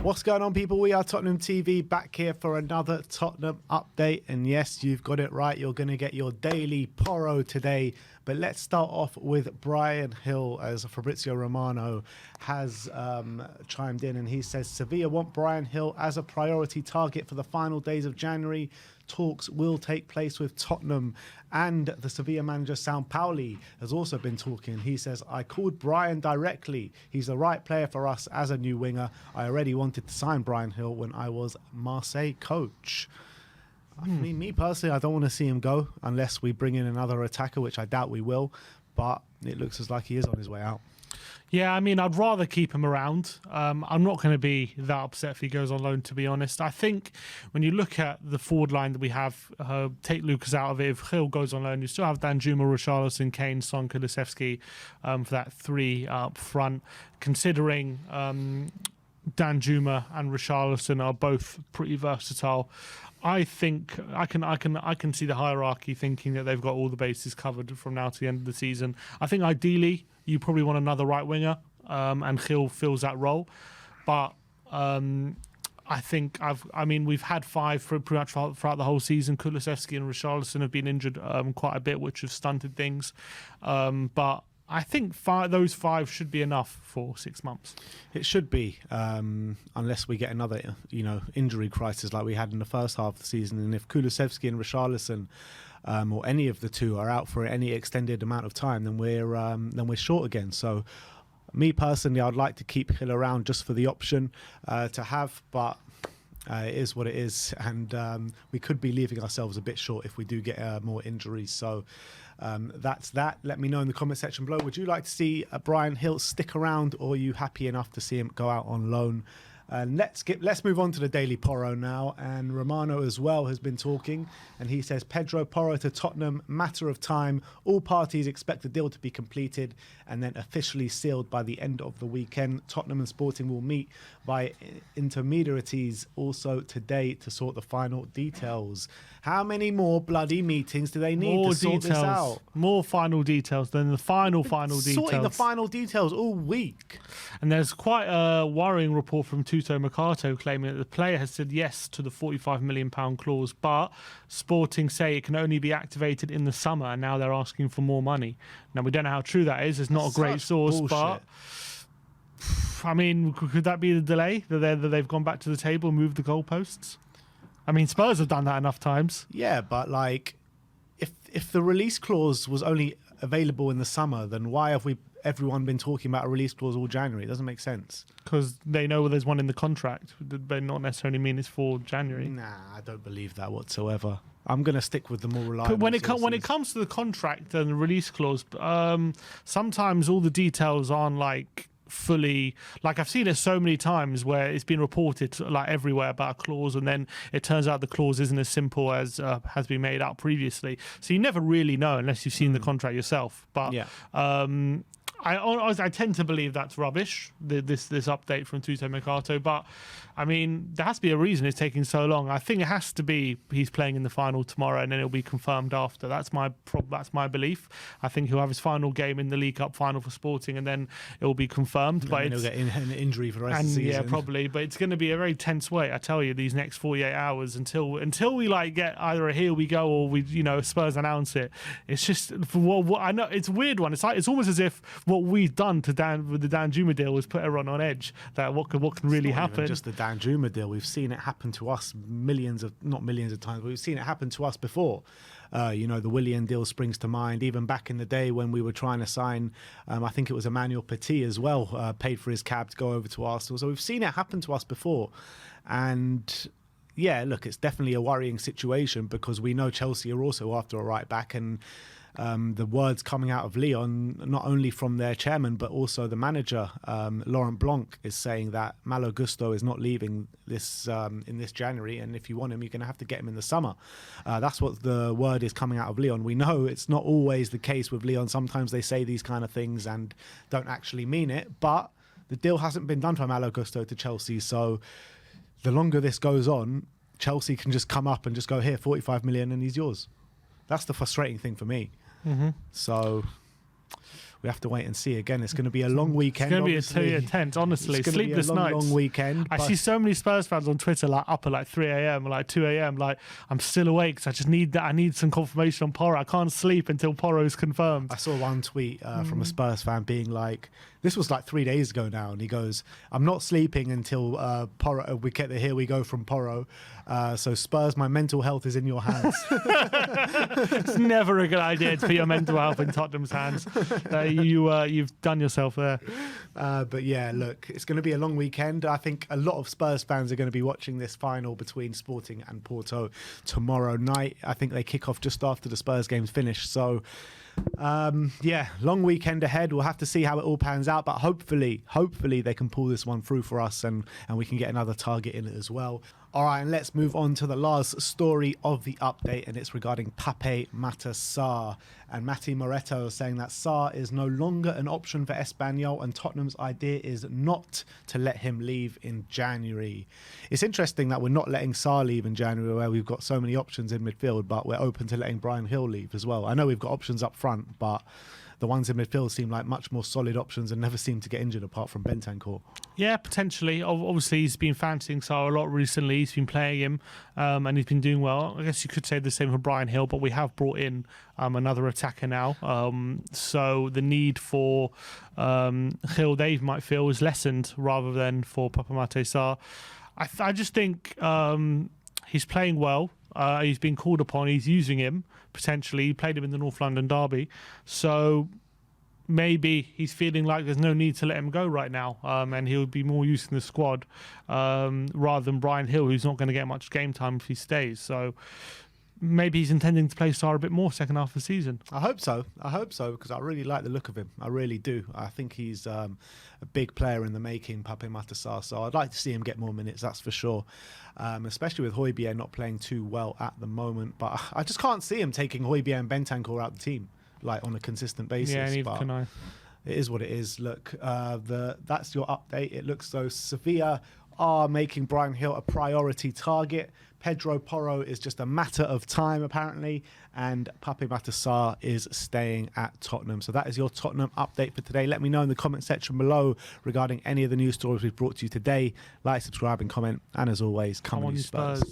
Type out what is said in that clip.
What's going on, people? We are Tottenham TV, back here for another Tottenham update. And yes, you've got it right. You're going to get your daily Porro today. But let's start off with Bryan Gil, as Fabrizio Romano has chimed in. And he says, Sevilla want Bryan Gil as a priority target for the final days of January. Talks will take place with Tottenham, and the Sevilla manager Sampaoli has also been talking. He says, I called Bryan directly. He's the right player for us as a new winger. I already wanted to sign Bryan Gil when I was Marseille coach. I mean, me personally, I don't want to see him go unless we bring in another attacker, which I doubt we will, but it looks as like he is on his way out. Yeah, I mean, I'd rather keep him around. I'm not going to be that upset if he goes on loan, to be honest. I think when you look at the forward line that we have, take Lucas out of it, if Gil goes on loan, you still have Danjuma, Richarlison, Kane, Son, Kulusevski for that three up front. Considering Danjuma and Richarlison are both pretty versatile, I think I can see the hierarchy thinking that they've got all the bases covered from now to the end of the season. I think ideally you probably want another right winger, and Gil fills that role. But I think we've had five for pretty much throughout the whole season. Kulusevski and Richarlison have been injured quite a bit, which have stunted things. But I think those five should be enough for 6 months. It should be, unless we get another, injury crisis like we had in the first half of the season. And if Kulusevski and Richarlison, or any of the two, are out for any extended amount of time, then we're short again. So, me personally, I'd like to keep Gil around just for the option to have, but. It is what it is, and we could be leaving ourselves a bit short if we do get more injuries. So that's that. Let me know in the comment section below. Would you like to see Bryan Gil stick around, or are you happy enough to see him go out on loan? Let's move on to the Daily Porro now. And Romano as well has been talking, and he says Pedro Porro to Tottenham, matter of time. All parties expect the deal to be completed and then officially sealed by the end of the weekend. Tottenham and Sporting will meet by intermediaries also today to sort the final details. How many more bloody meetings do they need to sort this out? More final details than the final details. Sorting the final details all week. And there's quite a worrying report from Tuto Mercato claiming that the player has said yes to the £45 million clause, but Sporting say it can only be activated in the summer, and now they're asking for more money. Now, we don't know how true that is. It's not a great source, but I mean, could that be the delay that they've gone back to the table and moved the goalposts? I mean, Spurs have done that enough times. Yeah, but like, if the release clause was only available in the summer, then why have everyone been talking about a release clause all January? It doesn't make sense. Because they know there's one in the contract, but not necessarily mean it's for January. Nah, I don't believe that whatsoever. I'm going to stick with the more reliable. But when it comes to the contract and the release clause, sometimes all the details aren't like fully, like I've seen it so many times where it's been reported like everywhere about a clause, and then it turns out the clause isn't as simple as has been made out previously. So you never really know unless you've seen the contract yourself. But yeah. I tend to believe that's rubbish, this update from Tuto Mercato, but I mean, there has to be a reason it's taking so long. I think it has to be he's playing in the final tomorrow and then it'll be confirmed after. That's my belief. I think he'll have his final game in the League Cup final for Sporting and then it will be confirmed. But he'll get an injury for the rest of the season. Yeah, probably. But it's going to be a very tense wait, I tell you, these next 48 hours until we like get either a here we go or we Spurs announce it. It's just what I know. It's a weird one. It's almost as if what we've done with the Danjuma deal was put everyone on edge. That what can really happen. Just the Danjuma deal. We've seen it happen to us not millions of times, but we've seen it happen to us before. The Willian deal springs to mind. Even back in the day when we were trying to sign, I think it was Emmanuel Petit as well, paid for his cab to go over to Arsenal. So we've seen it happen to us before. And yeah, look, it's definitely a worrying situation because we know Chelsea are also after a right back, and the words coming out of Lyon, not only from their chairman but also the manager, Laurent Blanc, is saying that Malo Gusto is not leaving this in this January, and if you want him, you're going to have to get him in the summer. That's what the word is coming out of Lyon. We know it's not always the case with Lyon. Sometimes they say these kind of things and don't actually mean it, but the deal hasn't been done for Malo Gusto to Chelsea, so the longer this goes on, Chelsea can just come up and just go, here, 45 million and he's yours. That's the frustrating thing for me. So we have to wait and see. Again, it's going to be a long weekend. It's going to be a tense, honestly. It's Sleepless be a long, nights. long weekend. I see so many Spurs fans on Twitter like up at like 3 a.m. or like 2 a.m. Like, I'm still awake because I just need that. I need some confirmation on Porro. I can't sleep until Porro is confirmed. I saw one tweet from a Spurs fan being like, this was like 3 days ago now, and he goes, I'm not sleeping until Porro. Here we go from Porro. So Spurs, my mental health is in your hands. It's never a good idea to put your mental health in Tottenham's hands. You've done yourself there. But yeah, look, it's going to be a long weekend. I think a lot of Spurs fans are going to be watching this final between Sporting and Porto tomorrow night. I think they kick off just after the Spurs game's finished. So yeah, long weekend ahead. We'll have to see how it all pans out, but hopefully they can pull this one through for us, and we can get another target in it as well. All right, and let's move on to the last story of the update, and it's regarding Pape Matar Sarr. And Mati Moretto is saying that Sarr is no longer an option for Espanyol, and Tottenham's idea is not to let him leave in January. It's interesting that we're not letting Sarr leave in January, where we've got so many options in midfield, but we're open to letting Bryan Gil leave as well. I know we've got options up front, but the ones in midfield seem like much more solid options and never seem to get injured apart from Bentancur. Yeah, potentially. Obviously, he's been fancying Sarr a lot recently. He's been playing him and he's been doing well. I guess you could say the same for Bryan Gil, but we have brought in another attacker now. So the need for Gil, Dave might feel, is lessened rather than for Pape Matar Sarr. I just think he's playing well. He's been called upon. He's using him, potentially. He played him in the North London derby. So maybe he's feeling like there's no need to let him go right now. And he'll be more used in the squad rather than Bryan Gil, who's not going to get much game time if he stays. So maybe he's intending to play Sarr a bit more second half of the season. I hope so, because I really like the look of him. I really do. I think he's a big player in the making, Pape Matar Sarr. So I'd like to see him get more minutes, that's for sure. Especially with Højbjerg not playing too well at the moment. But I just can't see him taking Højbjerg and Bentancur out the team like on a consistent basis. Yeah, neither can I. It is what it is. Look, that's your update. It looks though Sevilla are making Bryan Gil a priority target. Pedro Porro is just a matter of time, apparently, and Pape Matar Sarr is staying at Tottenham. So that is your Tottenham update for today. Let me know in the comment section below regarding any of the news stories we've brought to you today. Like, subscribe, and comment. And as always, come on, you Spurs.